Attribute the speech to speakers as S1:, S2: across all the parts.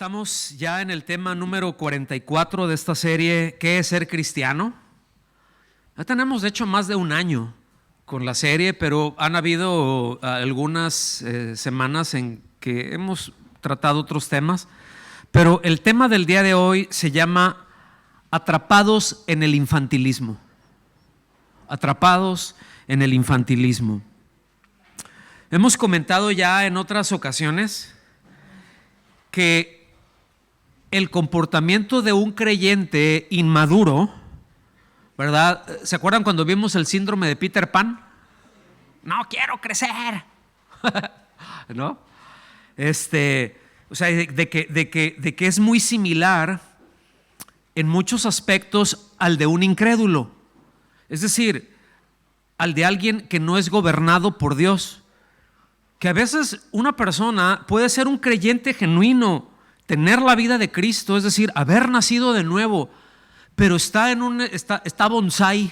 S1: Estamos ya en el tema número 44 de esta serie, ¿qué es ser cristiano? Ya tenemos de hecho más de un año con la serie, pero han habido algunas semanas en que hemos tratado otros temas, pero el tema del día de hoy se llama Atrapados en el infantilismo. Atrapados en el infantilismo. Hemos comentado ya en otras ocasiones que el comportamiento de un creyente inmaduro, ¿verdad? ¿Se acuerdan cuando vimos el síndrome de Peter Pan? No quiero crecer, ¿no? O sea, de que es muy similar en muchos aspectos al de un incrédulo, es decir, al de alguien que no es gobernado por Dios. Que a veces una persona puede ser un creyente genuino, tener la vida de Cristo, es decir, haber nacido de nuevo, pero está bonsai,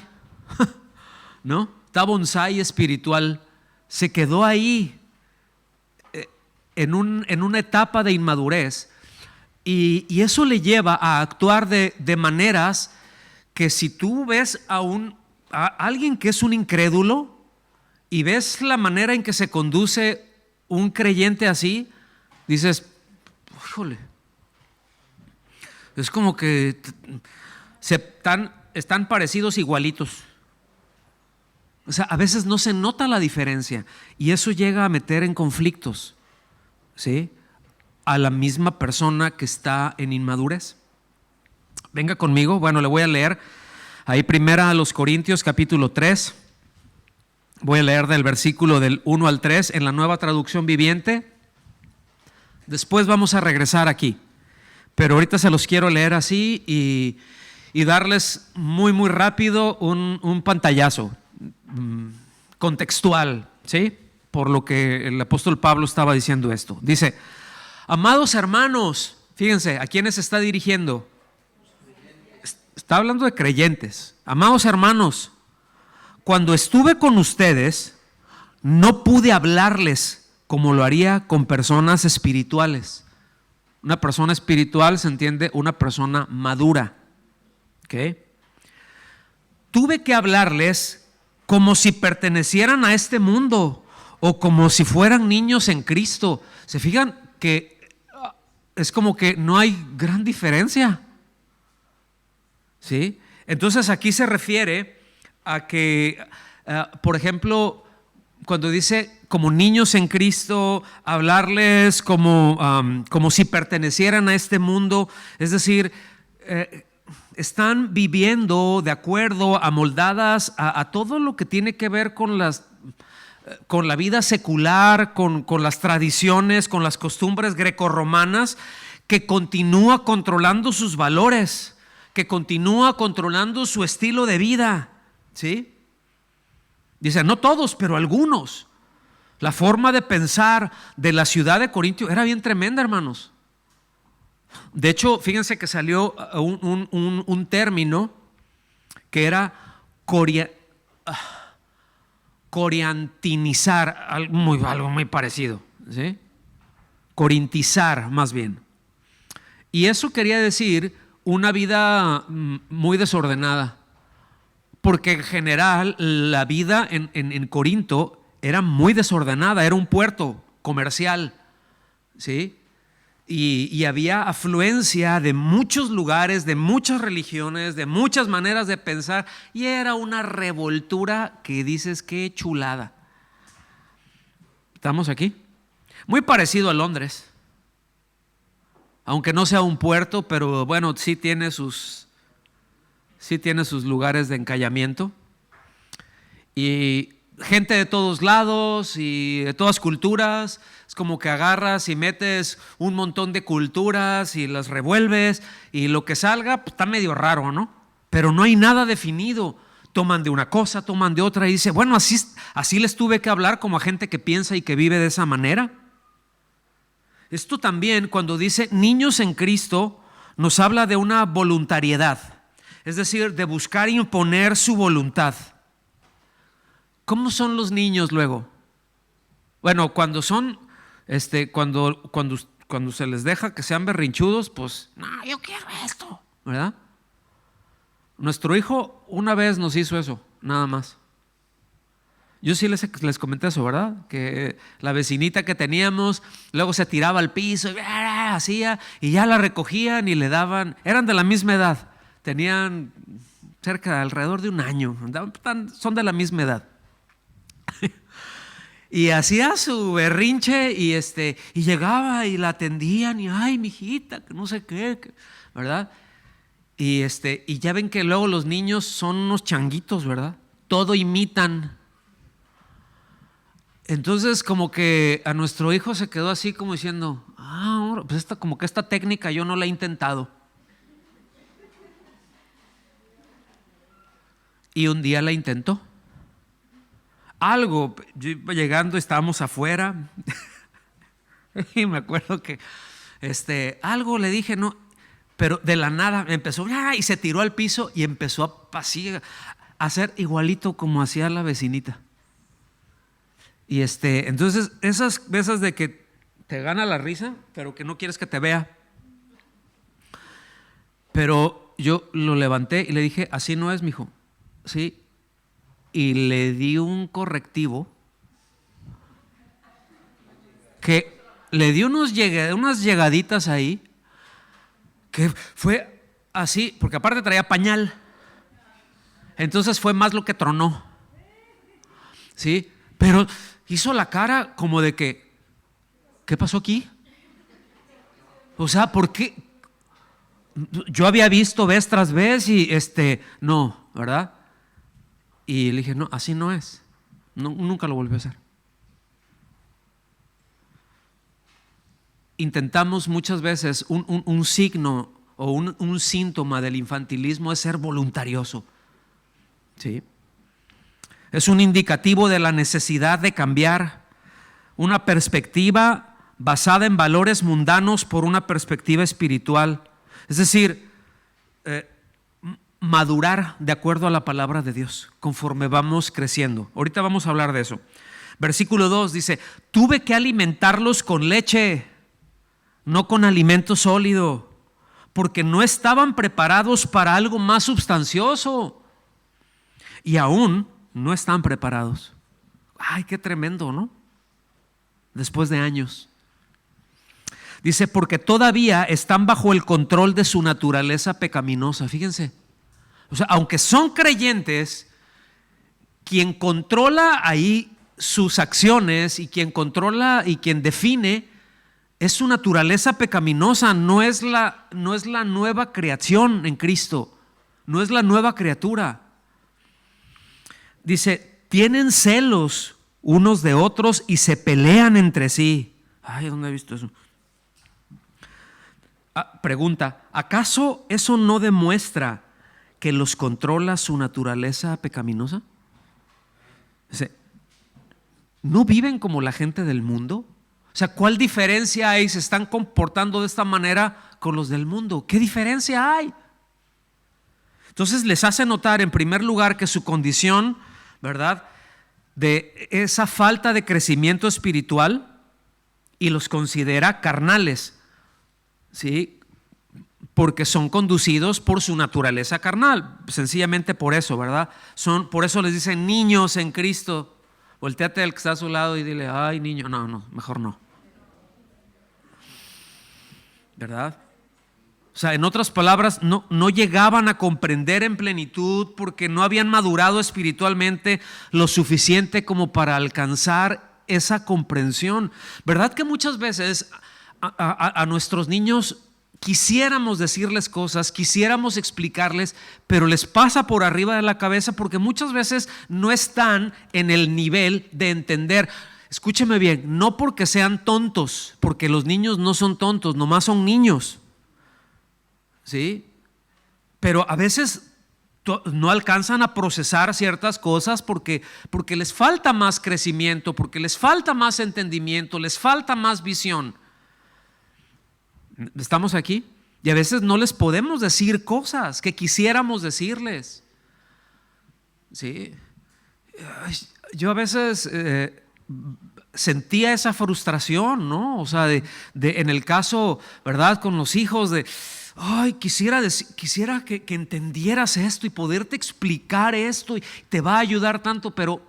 S1: ¿no? Está bonsai espiritual, se quedó ahí en una etapa de inmadurez y eso le lleva a actuar de maneras que si tú ves a alguien que es un incrédulo y ves la manera en que se conduce un creyente así, dices, híjole, es como que están parecidos igualitos. O sea, a veces no se nota la diferencia y eso llega a meter en conflictos, ¿sí?, a la misma persona que está en inmadurez. Venga conmigo, bueno, le voy a leer ahí primera a los Corintios capítulo 3. Voy a leer del versículo del 1 al 3 en la Nueva Traducción Viviente. Después vamos a regresar aquí, pero ahorita se los quiero leer así y darles muy rápido un pantallazo contextual, ¿sí? Por lo que el apóstol Pablo estaba diciendo esto. Dice, amados hermanos, fíjense, ¿a quiénes se está dirigiendo? Está hablando de creyentes. Amados hermanos, cuando estuve con ustedes, no pude hablarles como lo haría con personas espirituales. Una persona espiritual se entiende una persona madura. ¿Okay? Tuve que hablarles como si pertenecieran a este mundo o como si fueran niños en Cristo. ¿Se fijan que es como que no hay gran diferencia? ¿Sí? Entonces aquí se refiere a que, por ejemplo, cuando dice como niños en Cristo, hablarles como si pertenecieran a este mundo, es decir, están viviendo de acuerdo, amoldadas a todo lo que tiene que ver con la vida secular, con las tradiciones, con las costumbres grecorromanas, que continúa controlando sus valores, que continúa controlando su estilo de vida. ¿Sí? Dice, no todos, pero algunos. La forma de pensar de la ciudad de Corintio era bien tremenda, hermanos. De hecho, fíjense que salió un término que era coriantinizar, algo muy parecido, ¿sí? Corintizar más bien. Y eso quería decir una vida muy desordenada. Porque en general la vida en Corinto era muy desordenada, era un puerto comercial, ¿sí? Y había afluencia de muchos lugares, de muchas religiones, de muchas maneras de pensar, y era una revoltura que dices, qué chulada. ¿Estamos aquí? Muy parecido a Londres, aunque no sea un puerto, pero bueno, sí tiene sus lugares de encallamiento y gente de todos lados y de todas culturas. Es como que agarras y metes un montón de culturas y las revuelves y lo que salga pues, está medio raro, ¿no? Pero no hay nada definido. Toman de una cosa, toman de otra y dice, bueno, así les tuve que hablar como a gente que piensa y que vive de esa manera. Esto también, cuando dice niños en Cristo, nos habla de una voluntariedad. Es decir, de buscar imponer su voluntad. ¿Cómo son los niños luego? Bueno, cuando cuando se les deja que sean berrinchudos, pues, no, yo quiero esto, ¿verdad? Nuestro hijo una vez nos hizo eso, nada más. Yo sí les comenté eso, ¿verdad? Que la vecinita que teníamos, luego se tiraba al piso y hacía, y ya la recogían y le daban, eran de la misma edad, tenían alrededor de un año, son de la misma edad. Y hacía su berrinche y llegaba y la atendían y ay, mijita, que no sé qué, ¿verdad? Y ya ven que luego los niños son unos changuitos, ¿verdad? Todo imitan. Entonces como que a nuestro hijo se quedó así como diciendo, pues como que esta técnica yo no la he intentado. Y un día la intentó. Yo iba llegando, estábamos afuera y me acuerdo que algo le dije, no, pero de la nada empezó y se tiró al piso y empezó a hacer igualito como hacía la vecinita. Y entonces esas veces de que te gana la risa, pero que no quieres que te vea. Pero yo lo levanté y le dije, así no es, mijo. Sí. Y le di un correctivo que le di unas llegaditas ahí que fue así, porque aparte traía pañal. Entonces fue más lo que tronó. ¿Sí? Pero hizo la cara como de que, ¿qué pasó aquí? O sea, ¿por qué? Yo había visto vez tras vez y no, ¿verdad? Y le dije, no, así no es. No, nunca lo volvió a hacer. Intentamos muchas veces un signo o un síntoma del infantilismo es ser voluntarioso. ¿Sí? Es un indicativo de la necesidad de cambiar una perspectiva basada en valores mundanos por una perspectiva espiritual. Es decir, madurar de acuerdo a la palabra de Dios conforme vamos creciendo. Ahorita vamos a hablar de eso. Versículo 2 dice, tuve que alimentarlos con leche, no con alimento sólido, porque no estaban preparados para algo más sustancioso y aún no están preparados. Ay, qué tremendo, ¿no? Después de años. Dice, porque todavía están bajo el control de su naturaleza pecaminosa. Fíjense. O sea, aunque son creyentes, quien controla ahí sus acciones y quien controla y quien define es su naturaleza pecaminosa, no es la nueva creación en Cristo, no es la nueva criatura. Dice, tienen celos unos de otros y se pelean entre sí. Ay, ¿dónde he visto eso? Pregunta, ¿acaso eso no demuestra que los controla su naturaleza pecaminosa? Dice, ¿no viven como la gente del mundo? O sea, ¿cuál diferencia hay? Se están comportando de esta manera con los del mundo. ¿Qué diferencia hay? Entonces les hace notar en primer lugar que su condición, ¿verdad?, de esa falta de crecimiento espiritual, y los considera carnales, ¿sí? Porque son conducidos por su naturaleza carnal, sencillamente por eso, ¿verdad? Por eso les dicen niños en Cristo. Voltéate al que está a su lado y dile, ay, niño, no, mejor no, ¿verdad? O sea, en otras palabras, no llegaban a comprender en plenitud porque no habían madurado espiritualmente lo suficiente como para alcanzar esa comprensión. ¿Verdad que muchas veces a nuestros niños quisiéramos decirles cosas, quisiéramos explicarles, pero les pasa por arriba de la cabeza porque muchas veces no están en el nivel de entender? Escúcheme bien, no porque sean tontos, porque los niños no son tontos, nomás son niños, ¿sí? Pero a veces no alcanzan a procesar ciertas cosas porque les falta más crecimiento, porque les falta más entendimiento, les falta más visión. ¿Estamos aquí? Y a veces no les podemos decir cosas que quisiéramos decirles. ¿Sí? Yo a veces sentía esa frustración, ¿no? O sea, en el caso, ¿verdad? Con los hijos ay, quisiera que entendieras esto y poderte explicar esto y te va a ayudar tanto, pero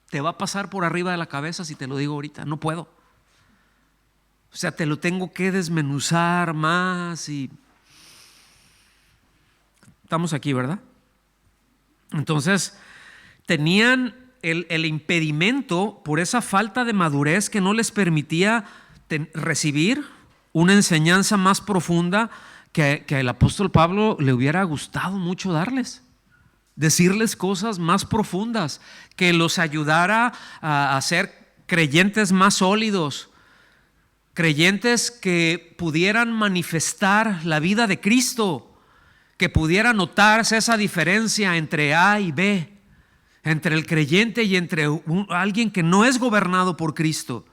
S1: te va a pasar por arriba de la cabeza si te lo digo ahorita, no puedo. O sea, te lo tengo que desmenuzar más y estamos aquí, ¿verdad? Entonces, tenían el impedimento por esa falta de madurez que no les permitía recibir una enseñanza más profunda que el apóstol Pablo le hubiera gustado mucho darles. Decirles cosas más profundas, que los ayudara a ser creyentes más sólidos, creyentes que pudieran manifestar la vida de Cristo, que pudiera notarse esa diferencia entre A y B, entre el creyente y entre alguien que no es gobernado por Cristo.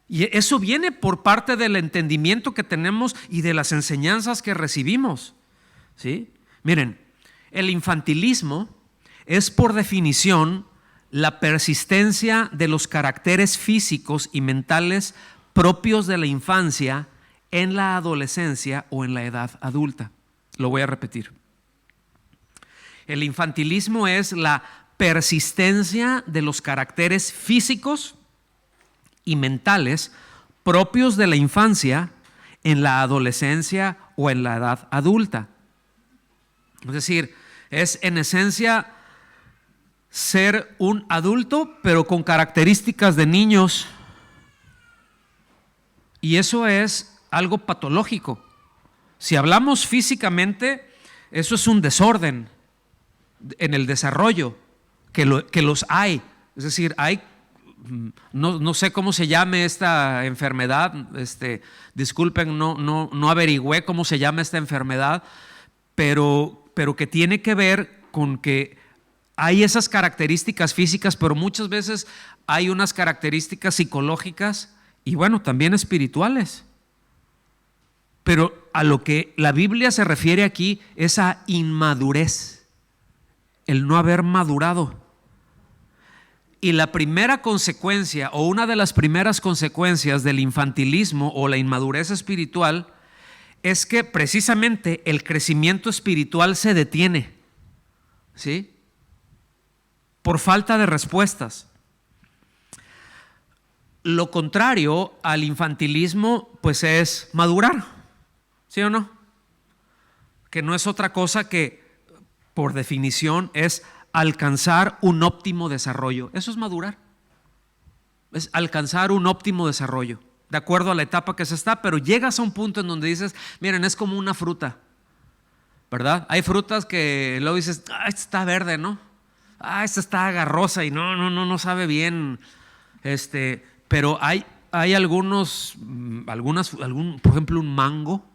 S1: Y eso viene por parte del entendimiento que tenemos y de las enseñanzas que recibimos, ¿sí? Miren, el infantilismo es por definición la persistencia de los caracteres físicos y mentales propios de la infancia en la adolescencia o en la edad adulta. Lo voy a repetir. El infantilismo es la persistencia de los caracteres físicos y mentales propios de la infancia en la adolescencia o en la edad adulta. Es decir, es en esencia ser un adulto pero con características de niños, y eso es algo patológico. Si hablamos físicamente, eso es un desorden en el desarrollo, que los hay. Es decir, hay, no sé cómo se llame esta enfermedad, disculpen, no averigüé cómo se llama esta enfermedad, pero que tiene que ver con que hay esas características físicas, pero muchas veces hay unas características psicológicas y bueno, también espirituales. Pero a lo que la Biblia se refiere aquí es a inmadurez, el no haber madurado. Y la primera consecuencia, o una de las primeras consecuencias del infantilismo o la inmadurez espiritual, es que precisamente el crecimiento espiritual se detiene, ¿sí? Por falta de respuestas. Lo contrario al infantilismo, pues es madurar, ¿sí o no? Que no es otra cosa que, por definición, es alcanzar un óptimo desarrollo. Eso es madurar. Es alcanzar un óptimo desarrollo, de acuerdo a la etapa que se está, pero llegas a un punto en donde dices, miren, es como una fruta, ¿verdad? Hay frutas que luego dices, esta está verde, ¿no? Esta está agarrosa y no sabe bien, pero hay por ejemplo, un mango,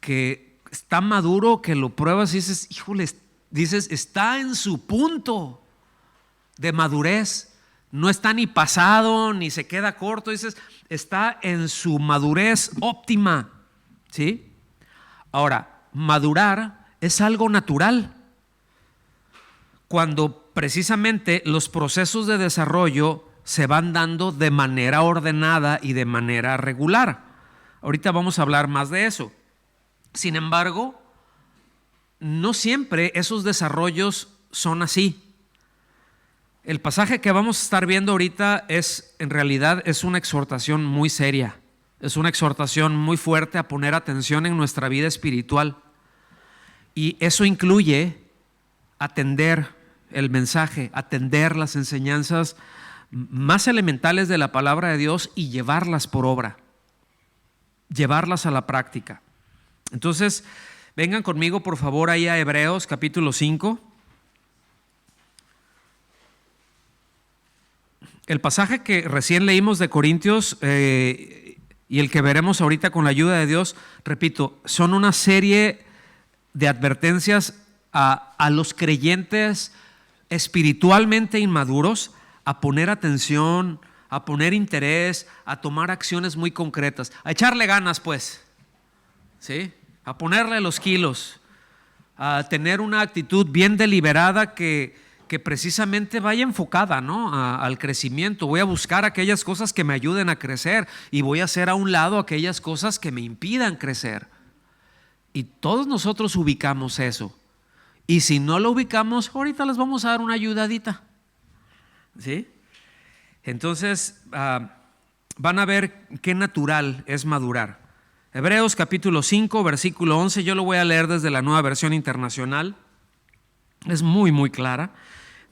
S1: que está maduro, que lo pruebas y dices, híjole, está en su punto de madurez, no está ni pasado, ni se queda corto, dices, está en su madurez óptima, ¿sí? Ahora, madurar es algo natural, cuando precisamente los procesos de desarrollo se van dando de manera ordenada y de manera regular. Ahorita vamos a hablar más de eso. Sin embargo, no siempre esos desarrollos son así. El pasaje que vamos a estar viendo ahorita en realidad es una exhortación muy seria, es una exhortación muy fuerte a poner atención en nuestra vida espiritual, y eso incluye atender el mensaje, atender las enseñanzas más elementales de la palabra de Dios y llevarlas por obra, llevarlas a la práctica. Entonces, vengan conmigo por favor ahí a Hebreos capítulo 5. El pasaje que recién leímos de Corintios y el que veremos ahorita con la ayuda de Dios, repito, son una serie de advertencias a los creyentes espiritualmente inmaduros a poner atención, a poner interés, a tomar acciones muy concretas, a echarle ganas, pues, ¿sí? A ponerle los kilos, a tener una actitud bien deliberada que que precisamente vaya enfocada, ¿no?, al crecimiento. Voy a buscar aquellas cosas que me ayuden a crecer y voy a hacer a un lado aquellas cosas que me impidan crecer. Y todos nosotros ubicamos eso. Y si no lo ubicamos, ahorita les vamos a dar una ayudadita, ¿sí? Entonces, van a ver qué natural es madurar. Hebreos capítulo 5, versículo 11, yo lo voy a leer desde la Nueva Versión Internacional. Es muy, muy clara.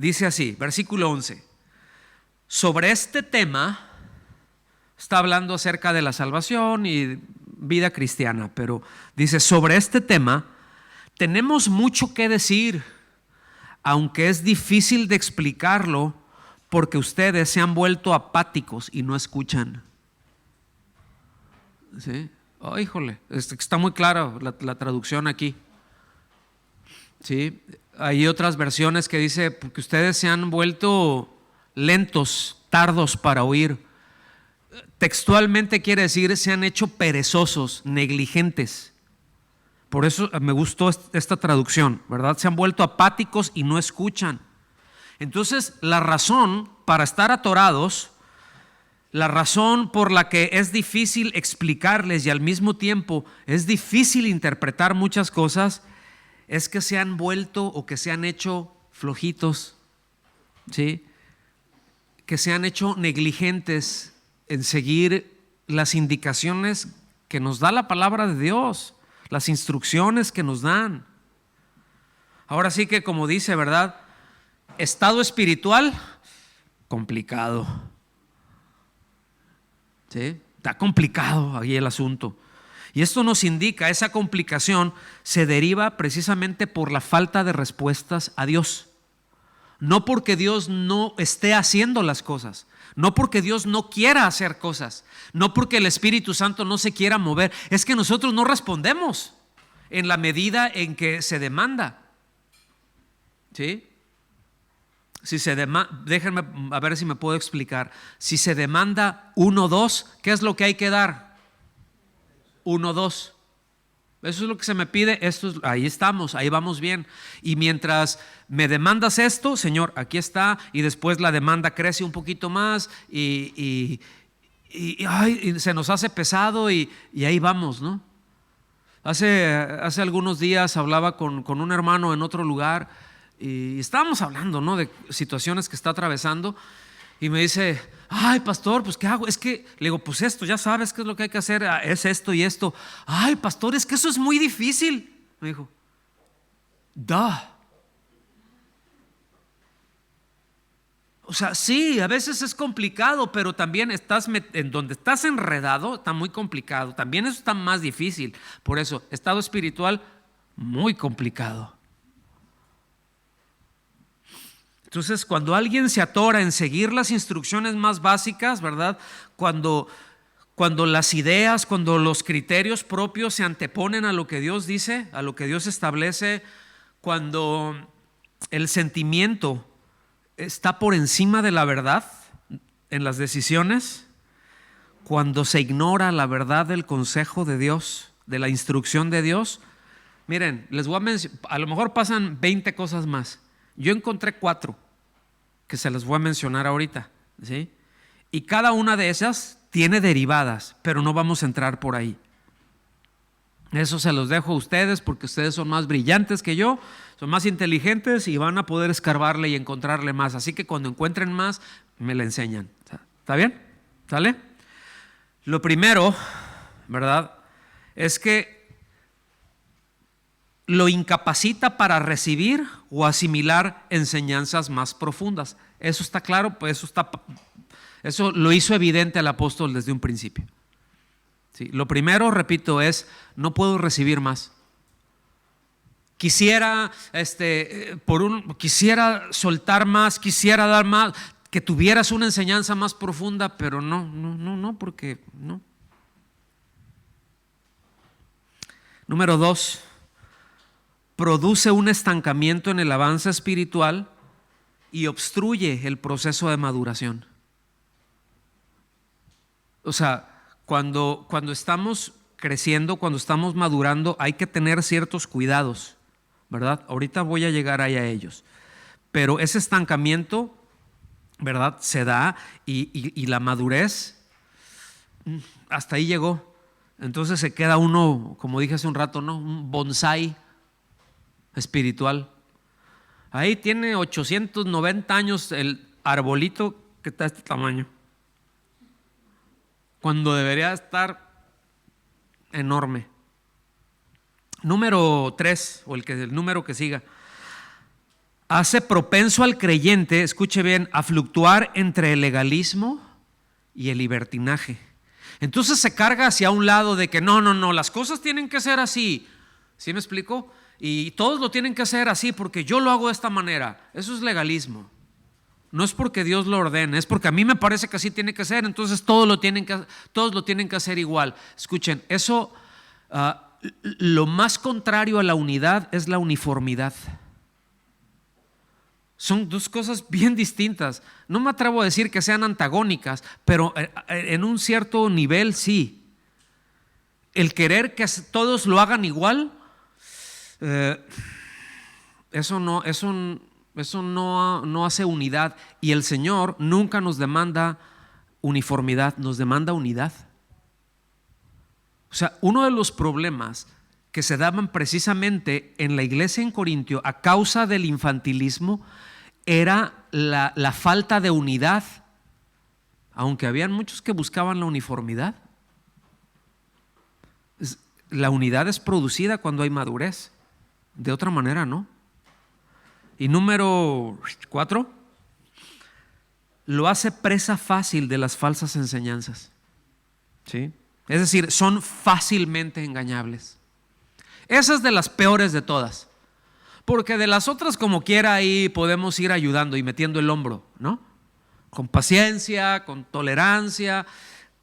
S1: Dice así, versículo 11. Sobre este tema, está hablando acerca de la salvación y vida cristiana, pero dice, sobre este tema tenemos mucho que decir, aunque es difícil de explicarlo porque ustedes se han vuelto apáticos y no escuchan. ¿Sí? Oh, híjole, está muy clara la traducción aquí. ¿Sí? Hay otras versiones que dice porque ustedes se han vuelto lentos, tardos para oír. Textualmente quiere decir se han hecho perezosos, negligentes. Por eso me gustó esta traducción, ¿verdad? Se han vuelto apáticos y no escuchan. Entonces, la razón para estar atorados, la razón por la que es difícil explicarles y al mismo tiempo es difícil interpretar muchas cosas, es que se han vuelto o que se han hecho flojitos, ¿sí? Que se han hecho negligentes en seguir las indicaciones que nos da la palabra de Dios, las instrucciones que nos dan. Ahora sí que, como dice, ¿verdad? Estado espiritual, complicado. ¿Sí? Está complicado ahí el asunto. Y esto nos indica, esa complicación se deriva precisamente por la falta de respuestas a Dios. No porque Dios no esté haciendo las cosas, no porque Dios no quiera hacer cosas, no porque el Espíritu Santo no se quiera mover, es que nosotros no respondemos en la medida en que se demanda. ¿Sí? Si se déjenme a ver si me puedo explicar. Si se demanda 1, 2, ¿qué es lo que hay que dar? 1, 2. Eso es lo que se me pide, ahí estamos, ahí vamos bien. Y mientras me demandas esto, Señor, aquí está, y después la demanda crece un poquito más y se nos hace pesado y ahí vamos, ¿no? Hace algunos días hablaba con un hermano en otro lugar y estábamos hablando, ¿no?, de situaciones que está atravesando. Y me dice, ay, pastor, pues ¿qué hago? Es que, le digo, pues esto, ya sabes qué es lo que hay que hacer, es esto y esto. Ay, pastor, es que eso es muy difícil. Me dijo, o sea, sí, a veces es complicado, pero también en donde estás enredado, está muy complicado. También eso está más difícil. Por eso, estado espiritual, muy complicado. Entonces, cuando alguien se atora en seguir las instrucciones más básicas, ¿verdad? Cuando las ideas, cuando los criterios propios se anteponen a lo que Dios dice, a lo que Dios establece, cuando el sentimiento está por encima de la verdad en las decisiones, cuando se ignora la verdad del consejo de Dios, de la instrucción de Dios, miren, les voy a mencionar, a lo mejor pasan 20 cosas más. Yo encontré 4 que se las voy a mencionar ahorita, ¿sí? Y cada una de esas tiene derivadas, pero no vamos a entrar por ahí. Eso se los dejo a ustedes porque ustedes son más brillantes que yo, son más inteligentes y van a poder escarbarle y encontrarle más. Así que cuando encuentren más, me la enseñan. ¿Está bien? ¿Sale? Lo primero, ¿verdad?, es que lo incapacita para recibir o asimilar enseñanzas más profundas. Eso está claro, pues eso lo hizo evidente el apóstol desde un principio. Sí, lo primero, repito, es no puedo recibir más. Quisiera quisiera soltar más, quisiera dar más, que tuvieras una enseñanza más profunda, pero no, porque no. Número 2, produce un estancamiento en el avance espiritual y obstruye el proceso de maduración. O sea, cuando estamos creciendo, cuando estamos madurando, hay que tener ciertos cuidados, ¿verdad? Ahorita voy a llegar ahí a ellos. pero ese estancamiento, ¿verdad?, se da y la madurez hasta ahí llegó. Entonces se queda uno, como dije hace un rato, ¿no?, un bonsái espiritual. Ahí tiene 890 años el arbolito que está de este tamaño, cuando debería estar enorme. Número 3, o el número que siga, hace propenso al creyente, escuche bien, a fluctuar entre el legalismo y el libertinaje. Entonces se carga hacia un lado de que no, las cosas tienen que ser así. ¿Sí me explico? Y todos lo tienen que hacer así porque yo lo hago de esta manera. Eso es legalismo. No es porque Dios lo ordene, es porque a mí me parece que así tiene que ser, entonces todos lo tienen que hacer igual. Escuchen, eso, lo más contrario a la unidad es la uniformidad. Son dos cosas bien distintas. No me atrevo a decir que sean antagónicas, pero en un cierto nivel sí. El querer que todos lo hagan igual, eso no hace unidad. Y el Señor nunca nos demanda uniformidad, nos demanda unidad. O sea, uno de los problemas que se daban precisamente en la iglesia en Corintio a causa del infantilismo era la falta de unidad, aunque habían muchos que buscaban la uniformidad. La unidad es producida cuando hay madurez, de otra manera no. Y número 4, lo hace presa fácil de las falsas enseñanzas, ¿sí? Es decir, son fácilmente engañables. Esa es de las peores de todas, porque de las otras como quiera ahí podemos ir ayudando y metiendo el hombro, ¿no? Con paciencia, con tolerancia,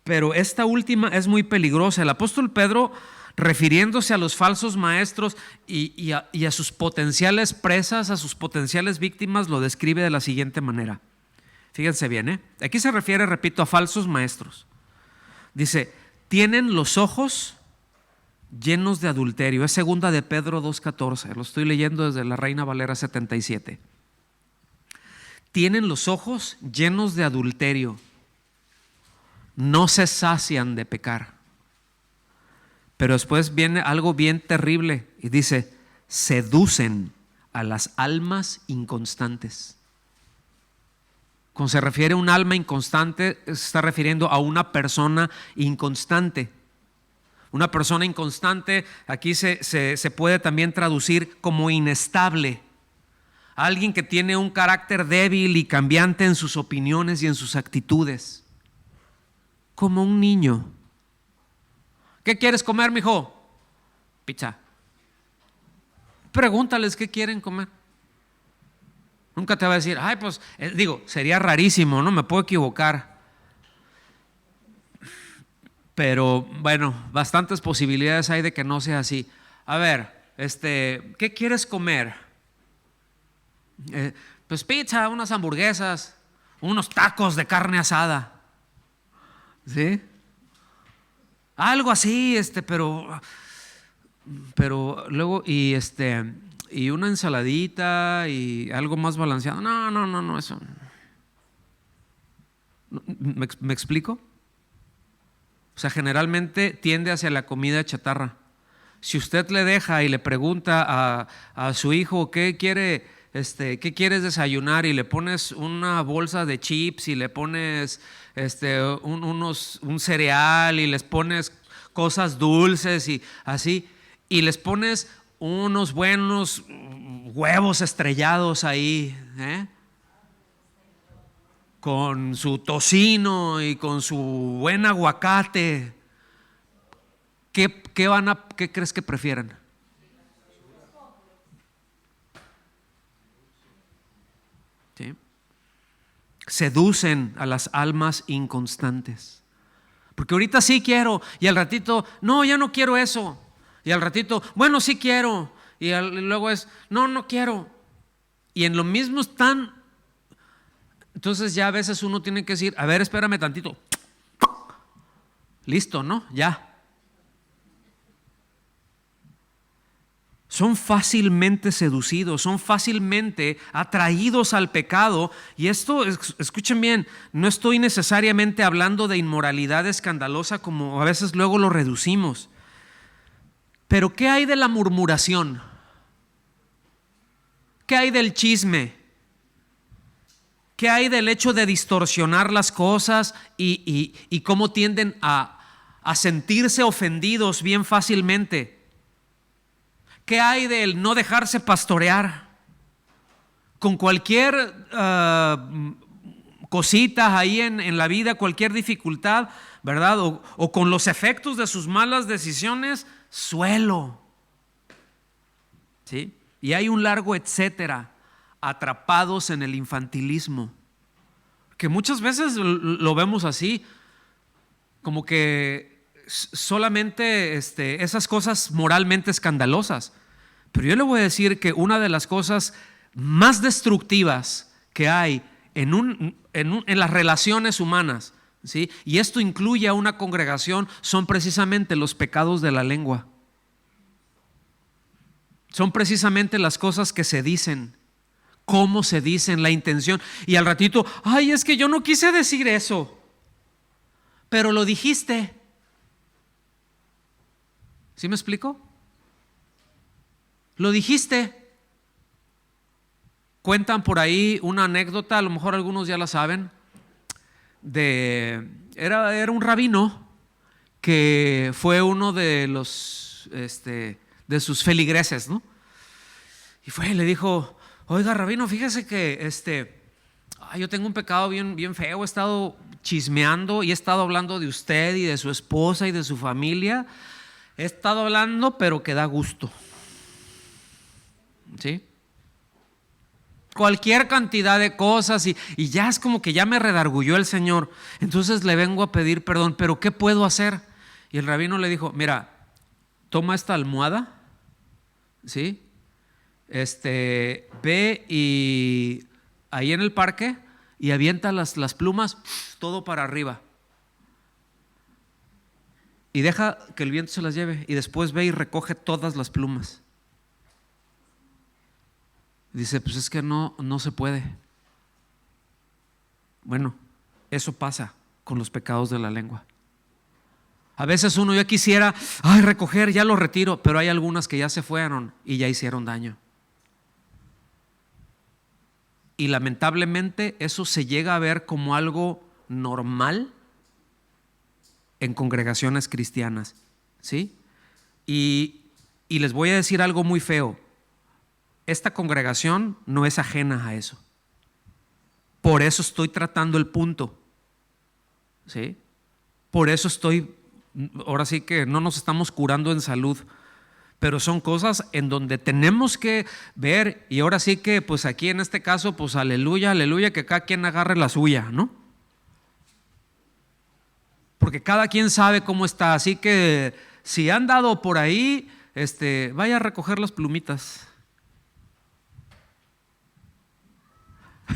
S1: pero esta última es muy peligrosa. El apóstol Pedro, refiriéndose a los falsos maestros y a sus potenciales presas, a sus potenciales víctimas, lo describe de la siguiente manera. Fíjense bien, aquí se refiere, repito, a falsos maestros. Dice, tienen los ojos llenos de adulterio. Es segunda de Pedro 2:14, lo estoy leyendo desde la Reina Valera 77. Tienen los ojos llenos de adulterio, no se sacian de pecar. Pero después viene algo bien terrible y dice, seducen a las almas inconstantes. Cuando se refiere a un alma inconstante, se está refiriendo a una persona inconstante. Una persona inconstante aquí se puede también traducir como inestable. Alguien que tiene un carácter débil y cambiante en sus opiniones y en sus actitudes. Como un niño. ¿Qué quieres comer, mijo? Pizza. Pregúntales qué quieren comer. Nunca te va a decir, ay, pues, sería rarísimo, ¿no? Me puedo equivocar. Pero bueno, bastantes posibilidades hay de que no sea así. A ver, ¿qué quieres comer? Pues pizza, unas hamburguesas, unos tacos de carne asada. ¿Sí? Algo así, pero luego y una ensaladita y algo más balanceado. No, eso. ¿Me explico? O sea, generalmente tiende hacia la comida chatarra. Si usted le deja y le pregunta a su hijo qué quiere, qué quieres desayunar, y le pones una bolsa de chips y le pones un cereal y les pones cosas dulces y así, y les pones unos buenos huevos estrellados ahí, con su tocino y con su buen aguacate, ¿qué crees que prefieren? ¿Sí? Seducen a las almas inconstantes. Porque ahorita sí quiero, y al ratito, no, ya no quiero eso. Y al ratito, bueno, sí quiero. Y luego es, no quiero. Y en lo mismo están. Entonces ya a veces uno tiene que decir, a ver, espérame tantito. Listo, ¿no? Ya. son fácilmente seducidos, son fácilmente atraídos al pecado. Y esto, escuchen bien, no estoy necesariamente hablando de inmoralidad escandalosa como a veces luego lo reducimos. Pero ¿qué hay de la murmuración? ¿Qué hay del chisme? ¿Qué hay del hecho de distorsionar las cosas y cómo tienden a sentirse ofendidos bien fácilmente? ¿Qué hay del no dejarse pastorear? Con cualquier cosita ahí en la vida, cualquier dificultad, ¿verdad? O con los efectos de sus malas decisiones, suelo. ¿Sí? Y hay un largo etcétera, atrapados en el infantilismo, que muchas veces lo vemos así, como que solamente esas cosas moralmente escandalosas. Pero yo le voy a decir que una de las cosas más destructivas que hay en las relaciones humanas, ¿sí? Y esto incluye a una congregación, son precisamente los pecados de la lengua. Son precisamente las cosas que se dicen, cómo se dicen, la intención. Y al ratito, ay, es que yo no quise decir eso, pero lo dijiste. ¿Sí me explico? Lo dijiste. Cuentan por ahí una anécdota, a lo mejor algunos ya la saben, era un rabino que fue uno de los de sus feligreses, ¿no? Y fue y le dijo: oiga, rabino, fíjese que yo tengo un pecado bien, bien feo, he estado chismeando y he estado hablando de usted y de su esposa y de su familia. He estado hablando, pero que da gusto. ¿Sí? Cualquier cantidad de cosas y ya es como que ya me redarguyó el Señor. Entonces le vengo a pedir perdón, pero ¿qué puedo hacer? Y el rabino le dijo: mira, toma esta almohada, ¿sí? Ve y ahí en el parque y avienta las plumas todo para arriba. Y deja que el viento se las lleve y después ve y recoge todas las plumas. Dice: pues es que no se puede. Bueno, eso pasa con los pecados de la lengua. A veces uno ya quisiera recoger, ya lo retiro, pero hay algunas que ya se fueron y ya hicieron daño. Y lamentablemente eso se llega a ver como algo normal en congregaciones cristianas, ¿sí? Y les voy a decir algo muy feo. Esta congregación no es ajena a eso. Por eso estoy tratando el punto, ¿sí? Por eso ahora sí que no nos estamos curando en salud, pero son cosas en donde tenemos que ver. Y ahora sí que pues aquí en este caso pues aleluya, aleluya, que cada quien agarre la suya, ¿no? Porque cada quien sabe cómo está. Así que si han dado por ahí, vaya a recoger las plumitas.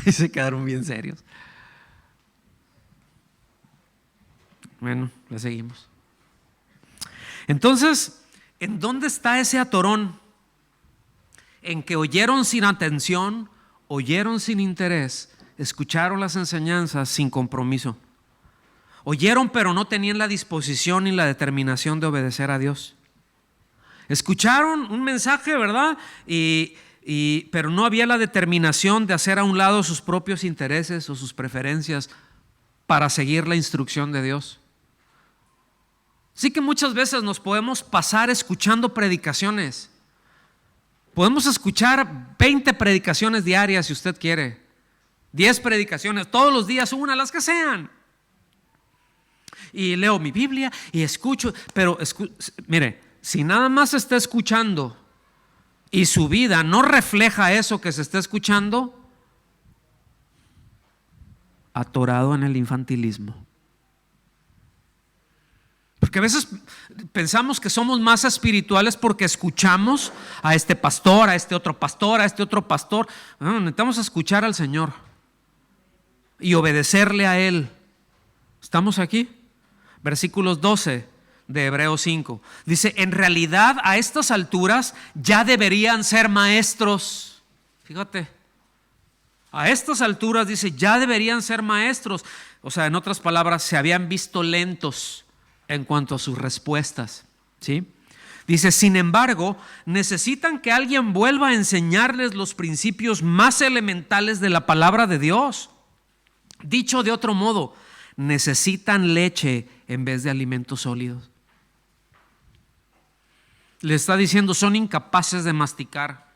S1: Y se quedaron bien serios. Bueno, le seguimos. Entonces, ¿en dónde está ese atorón? En que oyeron sin atención, oyeron sin interés, escucharon las enseñanzas sin compromiso. Oyeron, pero no tenían la disposición ni la determinación de obedecer a Dios. Escucharon un mensaje, ¿verdad? Pero no había la determinación de hacer a un lado sus propios intereses o sus preferencias para seguir la instrucción de Dios. Así que muchas veces nos podemos pasar escuchando predicaciones. Podemos escuchar 20 predicaciones diarias si usted quiere, 10 predicaciones, todos los días, una, las que sean. Y leo mi Biblia y escucho, pero mire, si nada más está escuchando y su vida no refleja eso que se está escuchando, atorado en el infantilismo. Porque a veces pensamos que somos más espirituales porque escuchamos a este pastor, a este otro pastor, a este otro pastor. No, necesitamos escuchar al Señor y obedecerle a Él. ¿Estamos aquí? Versículos 12, de Hebreos 5. Dice, en realidad a estas alturas ya deberían ser maestros. Fíjate, a estas alturas dice, ya deberían ser maestros. O sea, en otras palabras, se habían visto lentos en cuanto a sus respuestas, ¿sí? Dice, sin embargo, necesitan que alguien vuelva a enseñarles los principios más elementales de la palabra de Dios. Dicho de otro modo, necesitan leche en vez de alimentos sólidos. Le está diciendo, son incapaces de masticar.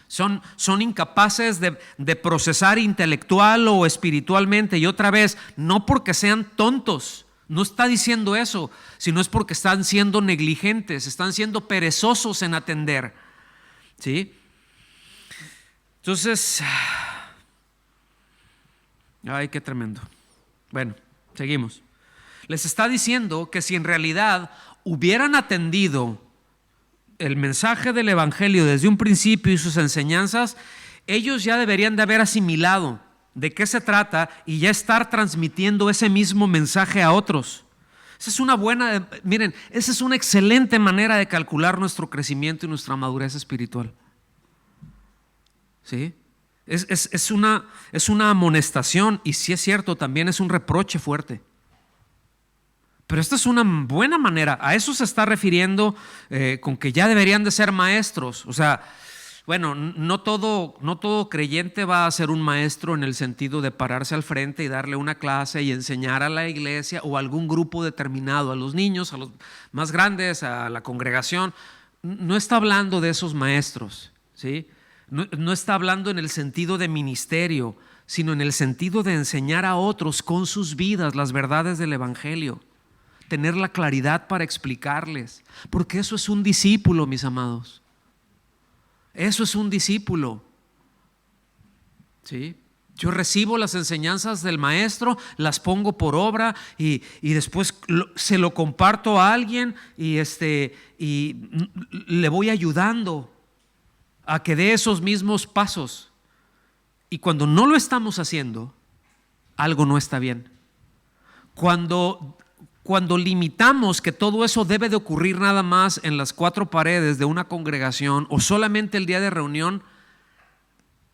S1: Son incapaces de procesar intelectual o espiritualmente. Y otra vez, no porque sean tontos, no está diciendo eso, sino es porque están siendo negligentes, están siendo perezosos en atender, ¿sí? Entonces, ay, qué tremendo. Bueno, seguimos. Les está diciendo que si en realidad hubieran atendido el mensaje del evangelio desde un principio y sus enseñanzas, ellos ya deberían de haber asimilado de qué se trata y ya estar transmitiendo ese mismo mensaje a otros. Esa es una buena, miren, esa es una excelente manera de calcular nuestro crecimiento y nuestra madurez espiritual. ¿Sí? Es una amonestación, y si es cierto, también es un reproche fuerte. Pero esta es una buena manera. A eso se está refiriendo con que ya deberían de ser maestros. O sea, bueno, no todo creyente va a ser un maestro en el sentido de pararse al frente y darle una clase y enseñar a la iglesia o a algún grupo determinado, a los niños, a los más grandes, a la congregación. No está hablando de esos maestros, ¿sí? No está hablando en el sentido de ministerio, sino en el sentido de enseñar a otros con sus vidas las verdades del evangelio. Tener la claridad para explicarles, porque eso es un discípulo, mis amados. Eso es un discípulo, ¿sí? Yo recibo las enseñanzas del maestro, las pongo por obra y después se lo comparto a alguien y le voy ayudando a que dé esos mismos pasos. Y cuando no lo estamos haciendo, algo no está bien. Cuando limitamos que todo eso debe de ocurrir nada más en las cuatro paredes de una congregación o solamente el día de reunión,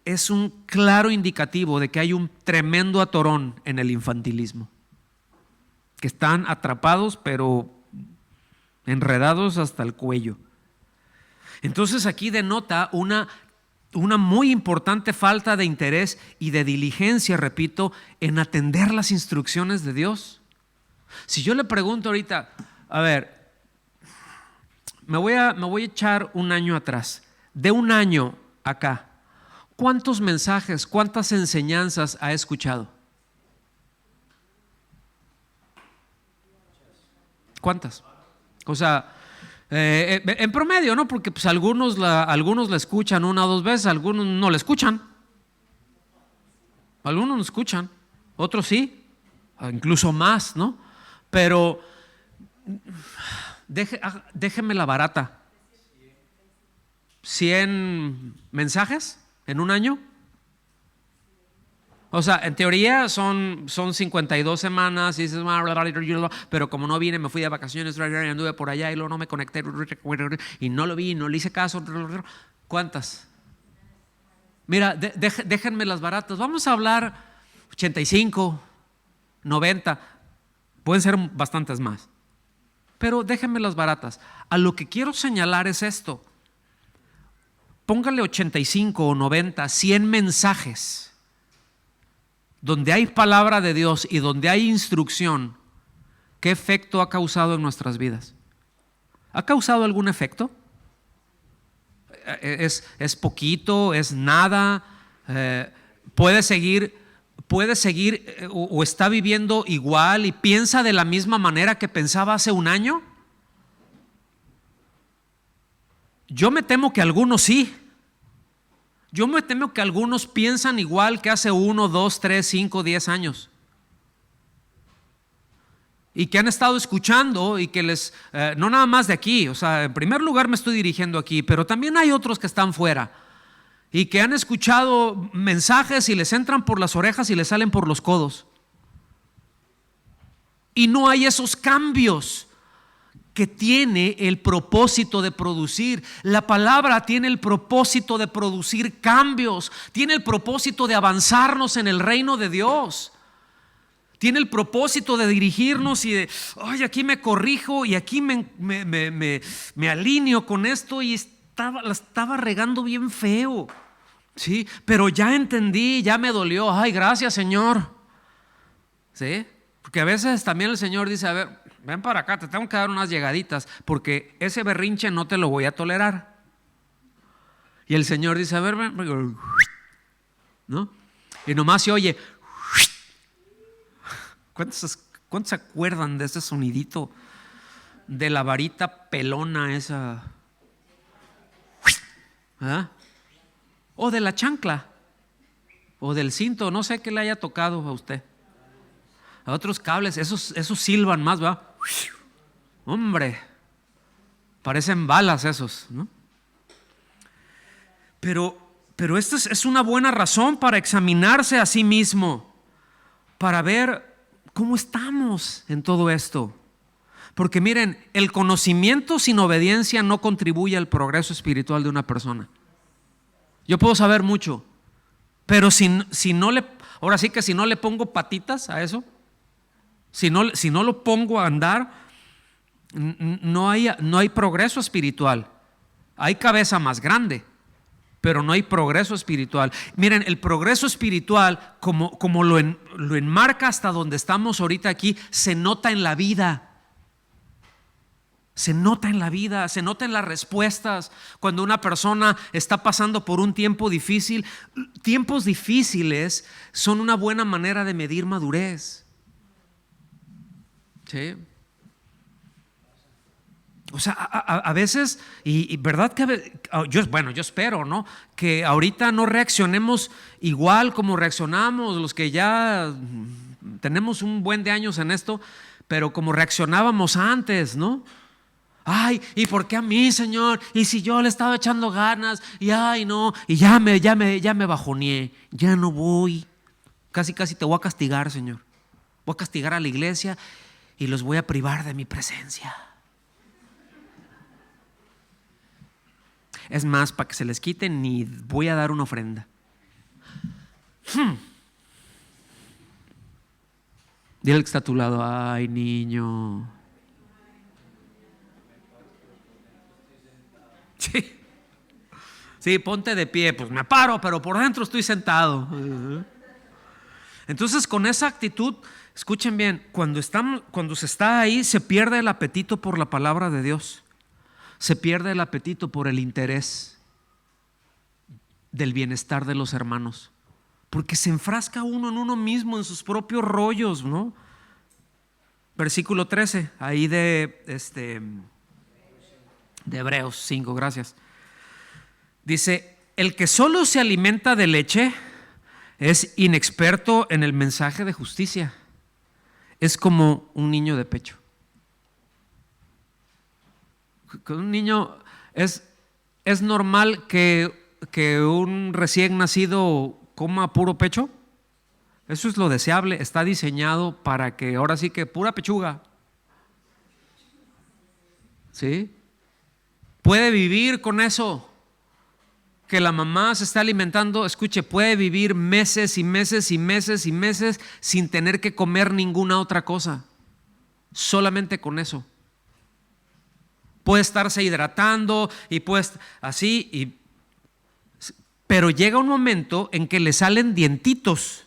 S1: es un claro indicativo de que hay un tremendo atorón en el infantilismo, que están atrapados pero enredados hasta el cuello. Entonces aquí denota una muy importante falta de interés y de diligencia, repito, en atender las instrucciones de Dios. Si yo le pregunto ahorita, a ver, me voy a echar un año atrás, de un año acá, ¿cuántos mensajes, cuántas enseñanzas ha escuchado? ¿Cuántas? O sea, en promedio, ¿no? Porque pues algunos la escuchan una o dos veces, algunos no la escuchan. Algunos no escuchan, otros sí, incluso más, ¿no? Pero déjeme la barata. 100 mensajes en un año. O sea, en teoría son 52 semanas y dices, pero como no vine, me fui de vacaciones, anduve por allá y luego no me conecté y no lo vi, no le hice caso. ¿Cuántas? Mira, déjenme las baratas. Vamos a hablar 85, 90. Pueden ser bastantes más, pero déjenme las baratas. A lo que quiero señalar es esto: póngale 85 o 90, 100 mensajes donde hay palabra de Dios y donde hay instrucción. ¿Qué efecto ha causado en nuestras vidas? ¿Ha causado algún efecto? ¿Es poquito? ¿Es nada? ¿Puede seguir o está viviendo igual y piensa de la misma manera que pensaba hace un año? Yo me temo que algunos sí. Yo me temo que algunos piensan igual que hace 1, 2, 3, 5, 10 años. Y que han estado escuchando y que no nada más de aquí, o sea, en primer lugar me estoy dirigiendo aquí, pero también hay otros que están fuera y que han escuchado mensajes y les entran por las orejas y les salen por los codos. y no hay esos cambios que tiene el propósito de producir. La palabra tiene el propósito de producir cambios, tiene el propósito de avanzarnos en el reino de Dios. Tiene el propósito de dirigirnos y de, ay, aquí me corrijo y aquí me alineo con esto y la estaba regando bien feo. Sí, pero ya entendí, ya me dolió. Ay, gracias, Señor. Sí, porque a veces también el Señor dice, a ver, ven para acá, te tengo que dar unas llegaditas porque ese berrinche no te lo voy a tolerar. Y el Señor dice, a ver, ven, ¿no? Y nomás se oye. ¿Cuántos se acuerdan de ese sonidito de la varita pelona esa? ¿Ah? O de la chancla, o del cinto, no sé qué le haya tocado a usted. A otros cables, esos silban más, ¿va? Hombre, parecen balas esos, ¿no? Pero esta es una buena razón para examinarse a sí mismo, para ver cómo estamos en todo esto. Porque miren, el conocimiento sin obediencia no contribuye al progreso espiritual de una persona. Yo puedo saber mucho, pero si no le, ahora sí que si no le pongo patitas a eso, si no lo pongo a andar, no hay progreso espiritual. Hay cabeza más grande, pero no hay progreso espiritual. Miren, el progreso espiritual, como lo enmarca hasta donde estamos ahorita aquí, se nota en la vida. Se nota en la vida, se nota en las respuestas. Cuando una persona está pasando por un tiempo difícil, tiempos difíciles son una buena manera de medir madurez. ¿Sí? O sea, a veces, y verdad que yo espero, ¿no?, que ahorita no reaccionemos igual como reaccionamos los que ya tenemos un buen de años en esto, pero como reaccionábamos antes, ¿no? Ay, ¿y por qué a mí, Señor? Y si yo le estaba echando ganas, y ay, no, y ya me bajoneé, ya no voy. Casi te voy a castigar, Señor. Voy a castigar a la iglesia y los voy a privar de mi presencia. Es más, para que se les quite, ni voy a dar una ofrenda. Dile al que está a tu lado, ay, niño. Sí, ponte de pie. Pues me paro, pero por dentro estoy sentado. Entonces, con esa actitud, escuchen bien, cuando se está ahí, se pierde el apetito por la palabra de Dios. Se pierde el apetito por el interés del bienestar de los hermanos, porque se enfrasca uno en uno mismo, en sus propios rollos, ¿no? Versículo 13, ahí de Hebreos 5, gracias. Dice, el que solo se alimenta de leche es inexperto en el mensaje de justicia. Es como un niño de pecho. Con un niño es normal que un recién nacido coma puro pecho. Eso es lo deseable. Está diseñado para que ahora sí que pura pechuga. ¿Sí? Puede vivir con eso. Que la mamá se está alimentando, escuche, puede vivir meses y meses y meses y meses sin tener que comer ninguna otra cosa. Solamente con eso. Puede estarse hidratando y pues así, pero llega un momento en que le salen dientitos.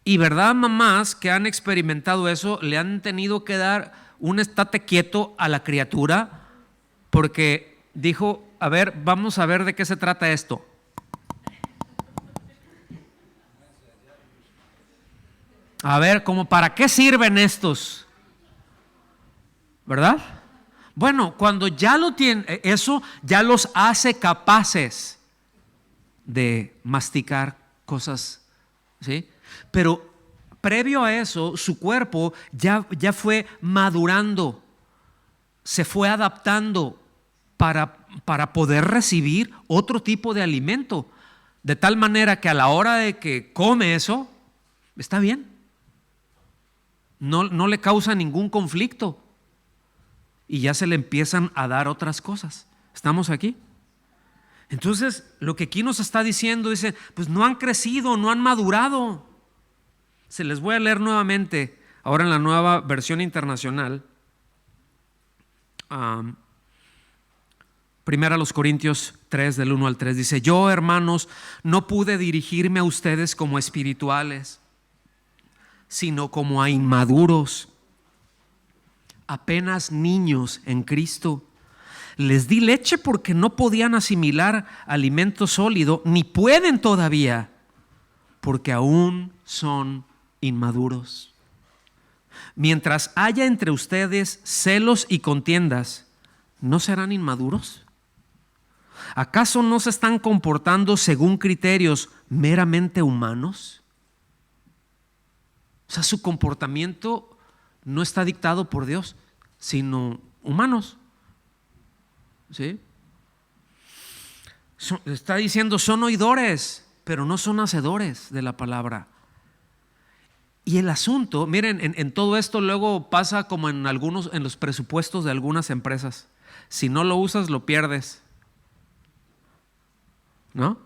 S1: Y verdad, mamás que han experimentado eso, le han tenido que dar un estate quieto a la criatura porque dijo, a ver, vamos a ver de qué se trata esto. A ver, ¿cómo para qué sirven estos? ¿Verdad? Bueno, cuando ya lo tienen, eso ya los hace capaces de masticar cosas, ¿sí? Pero previo a eso, su cuerpo ya fue madurando, se fue adaptando para poder recibir otro tipo de alimento, de tal manera que a la hora de que come eso, está bien. no le causa ningún conflicto. Y ya se le empiezan a dar otras cosas. ¿Estamos aquí? Entonces, lo que aquí nos está diciendo, dice, pues no han crecido, no han madurado. Se les voy a leer nuevamente, ahora en la Nueva Versión Internacional. Primera a los Corintios 3, del 1 al 3, dice: yo, hermanos, no pude dirigirme a ustedes como espirituales, sino como a inmaduros, apenas niños en Cristo. Les di leche porque no podían asimilar alimento sólido, ni pueden todavía, porque aún son inmaduros. Mientras haya entre ustedes celos y contiendas, ¿no serán inmaduros? ¿Acaso no se están comportando según criterios meramente humanos? O sea, su comportamiento no está dictado por Dios, sino humanos. ¿Sí? Está diciendo, son oidores, pero no son hacedores de la palabra. Y el asunto, miren, en todo esto luego pasa como en los presupuestos de algunas empresas. Si no lo usas, lo pierdes, ¿no?